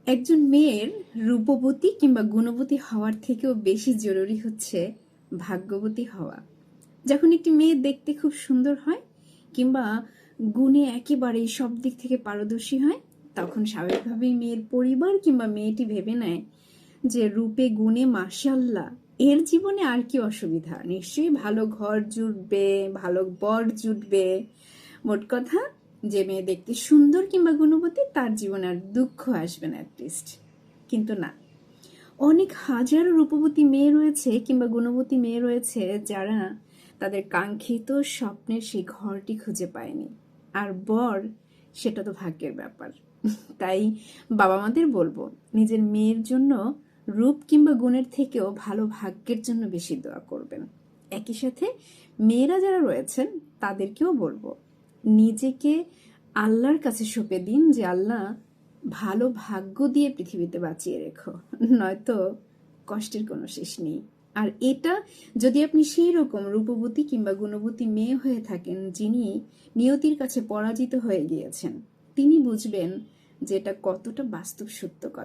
একজন মেয়ের রূপবতী কিংবা গুণবতী হওয়ার থেকেও বেশি জরুরি হচ্ছে ভাগ্যবতী হওয়া। যখন একটি মেয়ে দেখতে খুব সুন্দর হয় কিংবা গুণে একেবারেই সব দিক থেকে পারদর্শী হয়, তখন স্বাভাবিকভাবেই মেয়ের পরিবার কিংবা মেয়েটি ভেবে নেয় যে রূপে গুণে মাশাআল্লাহ, এর জীবনে আর কি অসুবিধা, নিশ্চয়ই ভালো ঘর জুটবে, ভালো বর জুটবে। মোট কথা, যে মেয়ে দেখতে সুন্দর কিংবা গুণবতী তার জীবনে আর দুঃখ আসবে না অ্যাটলিস্ট। কিন্তু না, অনেক হাজারো রূপবতী মেয়ে রয়েছে কিংবা গুণবতী মেয়ে রয়েছে যারা তাদের কাঙ্ক্ষিত স্বপ্নের সেই ঘরটি খুঁজে পায়নি। আর বর, সেটা তো ভাগ্যের ব্যাপার। তাই বাবা মাদের বলবো, নিজের মেয়ের জন্য রূপ কিংবা গুণের থেকেও ভালো ভাগ্যের জন্য বেশি দোয়া করবেন। একই সাথে মেয়েরা যারা রয়েছেন তাদেরকেও বলবো, নিজেকে আল্লাহর কাছে সঁপে দিন যে আল্লাহ, ভালো ভাগ্য দিয়ে পৃথিবীতে বাঁচিয়ে রেখো, নয়তো কষ্টের কোনো শেষ নেই। আর এটা যদি আপনি সেই রকম রূপবতী কিংবা গুণবতী মেয়ে হয়ে থাকেন যিনি নিয়তির কাছে পরাজিত হয়ে গিয়েছেন, তিনি বুঝবেন যে এটা কতটা বাস্তব সত্য কথা।